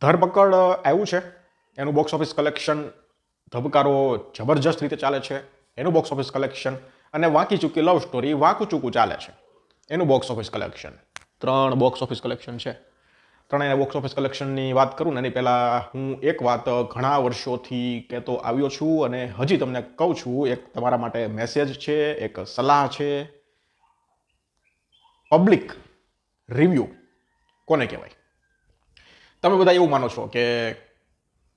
ધરપકડ આવ્યું છે, એનું બોક્સ ઓફિસ કલેક્શન, ધબકારો જબરજસ્ત રીતે ચાલે છે, એનું બોક્સ ઓફિસ કલેક્શન, અને વાંકી ચૂકી લવ સ્ટોરી વાંકું ચૂકું ચાલે છે, એનું box office collection. 3 box office collection છે. ત્રણેયના બોક્સ ઓફિસ કલેક્શનની વાત કરું ને એની પહેલાં હું એક વાત ઘણા વર્ષોથી કહેતો આવ્યો છું અને હજી તમને કહું છું. એક તમારા માટે મેસેજ છે, એક સલાહ છે. પબ્લિક રિવ્યૂ કોને કહેવાય? તમે બધા એવું માનો છો કે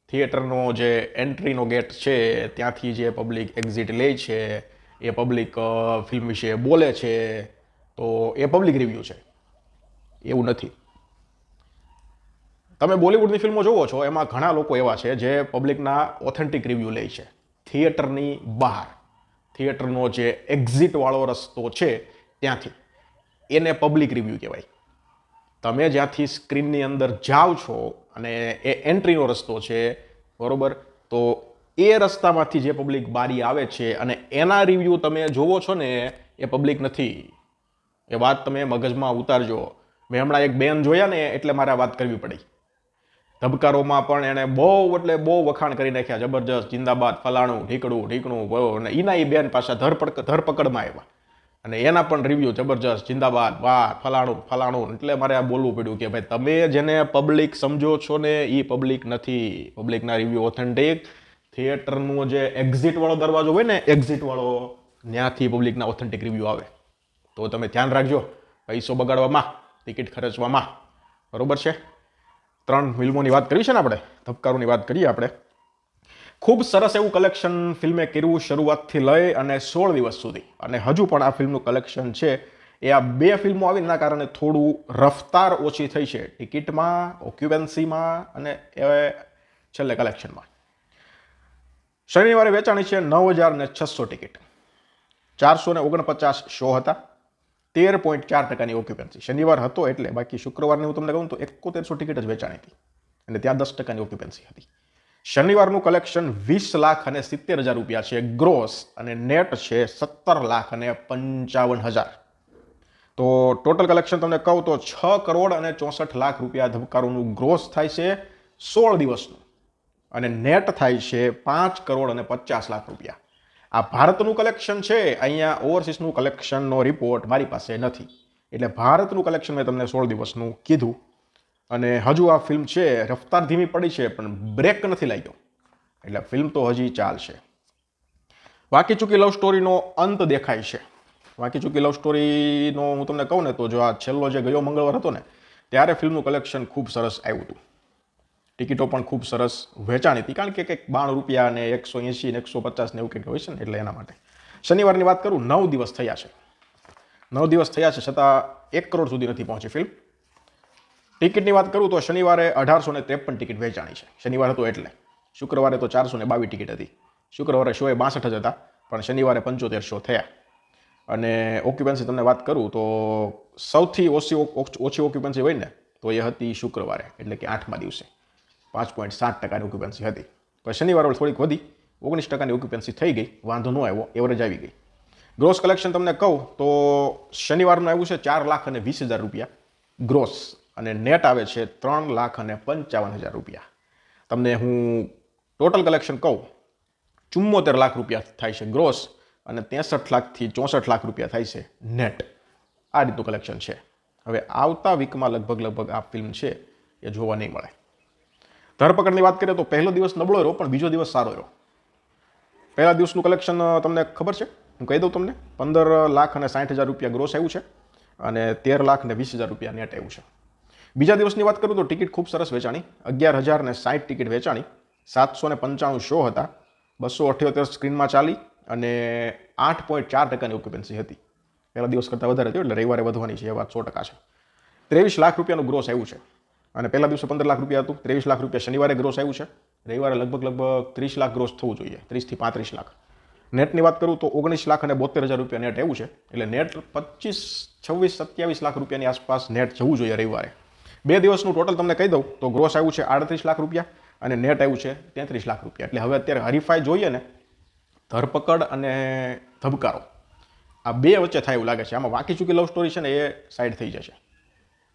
થિયેટરનો જે એન્ટ્રીનો ગેટ છે ત્યાંથી જે પબ્લિક એક્ઝિટ લે છે એ પબ્લિક ફિલ્મ વિશે બોલે છે તો એ પબ્લિક રિવ્યૂ છે. એવું નથી. તમે બોલિવૂડની ફિલ્મો જોવો છો એમાં ઘણા લોકો એવા છે જે પબ્લિકના ઓથેન્ટિક રિવ્યૂ લે છે. થિયેટરની બહાર, થિયેટરનો જે એક્ઝિટવાળો રસ્તો છે ત્યાંથી, એને પબ્લિક રિવ્યૂ કહેવાય. તમે જ્યાંથી સ્ક્રીનની અંદર જાઓ છો અને એ એન્ટ્રીનો રસ્તો છે, બરોબર, તો એ રસ્તામાંથી જે પબ્લિક બારી આવે છે અને એના રિવ્યૂ તમે જોવો છો ને એ પબ્લિક નથી. એ વાત તમે મગજમાં ઉતારજો. મેં હમણાં એક બેન જોયા ને એટલે મારે આ વાત કરવી પડી. ધબકારોમાં પણ એણે બહુ વખાણ કરી નાખ્યા, જબરજસ્ત, જિંદાબાદ, ફલાણું ઢીકણું અને એના એ બેન પાછા ધરપકડમાં આવ્યા અને એના પણ રિવ્યૂ જબરજસ્ત, જિંદાબાદ, વાહ, ફલાણું. એટલે મારે આ બોલવું પડ્યું કે ભાઈ તમે જેને પબ્લિક સમજો છો ને એ પબ્લિક નથી. પબ્લિકના રિવ્યૂ ઓથેન્ટિક, થિયેટરનો જે એક્ઝિટવાળો દરવાજો હોય ને, એક્ઝિટવાળો, ત્યાંથી પબ્લિકના ઓથેન્ટિક રિવ્યૂ આવે. તો તમે ધ્યાન રાખજો પૈસો બગાડવામાં, ટિકિટ ખર્ચવામાં, બરોબર છે. 3 ફિલ્મોની વાત કરી છે ને આપણે, ધબકારોની વાત કરીએ આપણે. ખૂબ સરસ એવું કલેક્શન ફિલ્મે કર્યું શરૂઆતથી લઈ અને 16 દિવસ સુધી, અને હજુ પણ આ ફિલ્મનું કલેક્શન છે એ આ 2 ફિલ્મો આવી એના કારણે થોડું રફતાર ઓછી થઈ છે ટિકિટમાં, ઓક્યુપન્સીમાં અને એ છેલ્લે કલેક્શનમાં. શનિવારે વેચાણી છે 9,600 ટિકિટ, 449 શો હતા, 13.4% ઓક્યુપન્સી. શનિવાર હતો એટલે, બાકી શુક્રવારની હું તમને કહું તો 7100 ટિકિટ જ વેચાણી હતી અને ત્યાં 10% ઓક્યુપન્સી હતી. શનિવારનું કલેક્શન 20,70,000 રૂપિયા છે ગ્રોસ, અને નેટ છે 17,55,000. તો ટોટલ કલેક્શન તમને કહું તો 6,64,00,000 રૂપિયા ધબકારોનું ગ્રોસ થાય છે 16 દિવસનું, અને નેટ થાય છે 5,50,00,000 રૂપિયા. આ ભારતનું કલેક્શન છે. અહીંયા ઓવરસીસનું કલેક્શનનો રિપોર્ટ મારી પાસે નથી, એટલે ભારતનું કલેક્શન મેં તમને 16 દિવસનું કીધું. અને હજુ આ ફિલ્મ છે રફતાર ધીમી પડી છે પણ બ્રેક નથી લાગ્યો, એટલે ફિલ્મ તો હજી ચાલશે. વાંકી ચૂકી લવ સ્ટોરીનો અંત દેખાય છે. વાંકી ચૂકી લવ સ્ટોરીનો હું તમને કહું ને તો જો આ છેલ્લો જે ગયો મંગળવાર હતો ને ત્યારે ફિલ્મનું કલેક્શન ખૂબ સરસ આવ્યું હતું. ટિકિટો પણ ખૂબ સરસ વેચાણી હતી, કારણ કે કંઈક 92 રૂપિયા ને 180 ને 150 ને એવું કંઈક હોય છે ને, એટલે એના માટે. શનિવારની વાત કરું, 9 દિવસ થયા છે. 9 દિવસ થયા છે છતાં 1 કરોડ સુધી નથી પહોંચી ફિલ્મ. ટિકિટની વાત કરું તો શનિવારે 1853 ટિકિટ વેચાણી છે. શનિવાર હતો એટલે. શુક્રવારે તો 422 ટિકિટ હતી. શુક્રવારે શોએ 62 જ હતા, પણ શનિવારે 75 શો થયા. અને ઓક્યુપન્સી તમને વાત કરું તો સૌથી ઓછી ઓક્યુપન્સી હોય ને તો એ હતી શુક્રવારે, એટલે કે 8મા દિવસે 5.7% ઓક્યુપન્સી હતી. પણ શનિવારે થોડીક વધી, 19% ઓક્યુપન્સી થઈ ગઈ, વાંધો ન આવ્યો, એવરેજ આવી ગઈ. ગ્રોસ કલેક્શન તમને કહું તો શનિવારનું આવ્યું છે 4,20,000 રૂપિયા ગ્રોસ, અને નેટ આવે છે 3,55,000 રૂપિયા. તમને હું ટોટલ કલેક્શન કહું, 74 લાખ રૂપિયા થાય છે ગ્રોસ, અને 63 લાખથી 64 લાખ રૂપિયા થાય છે નેટ. આ રીતનું કલેક્શન છે. હવે આવતા વીકમાં લગભગ આ ફિલ્મ છે એ જોવા નહીં મળે. ધરપકડની વાત કરીએ તો પહેલો દિવસ નબળો રહ્યો પણ બીજો દિવસ સારો રહ્યો. પહેલા દિવસનું કલેક્શન તમને ખબર છે, હું કહી દઉં તમને. 15,60,000 રૂપિયા ગ્રોસ આવ્યું છે અને 13,20,000 રૂપિયા નેટ આવ્યું છે. બીજા દિવસની વાત કરું તો ટિકિટ ખૂબ સરસ વેચાણી, 11,060 ટિકિટ વેચાણી, 795 શો હતા, 278 સ્ક્રીનમાં ચાલી અને 8.4% ઓક્યુપન્સી હતી. પહેલા દિવસ કરતાં વધારે હતી, એટલે રવિવારે વધવાની છે, એ વાત 100% છે. 23 લાખ રૂપિયાનું ગ્રોસ આવ્યું છે, અને પહેલા દિવસે 15 લાખ રૂપિયા હતું. 23 લાખ રૂપિયા શનિવારે ગ્રોસ આવ્યું છે. રવિવારે લગભગ 30 લાખ ગ્રોસ થવું જોઈએ, 30 થી 35 લાખ. નેટની વાત કરું તો 19,72,000 રૂપિયા નેટ આવ્યું છે, એટલે નેટ 25, 26, 27 લાખ રૂપિયાની આસપાસ નેટ જવું જોઈએ રવિવારે. 2 દિવસનું ટોટલ તમને કહી દઉં તો ગ્રોસ આવ્યું છે 38 લાખ રૂપિયા અને નેટ આવ્યું છે 33 લાખ રૂપિયા. એટલે હવે અત્યારે હરીફાઈ જોઈએ ને, ધરપકડ અને ધબકારો, આ 2 વચ્ચે થાય એવું લાગે છે. આમાં વાંકી ચૂકી લવ સ્ટોરી છે ને એ સાઈડ થઈ જશે.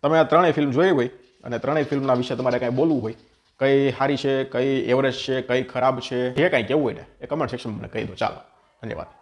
તમે આ ત્રણેય ફિલ્મ જોઈ હોય અને ત્રણેય ફિલ્મના વિશે તમારે કાંઈ બોલવું હોય કઈ સારી છે, કઈ એવરેજ છે, કઈ ખરાબ છે, જે કાંઈ કહેવું હોય ને એ કમેન્ટ સેક્શનમાં મને કહી દો. ચાલો, ધન્યવાદ.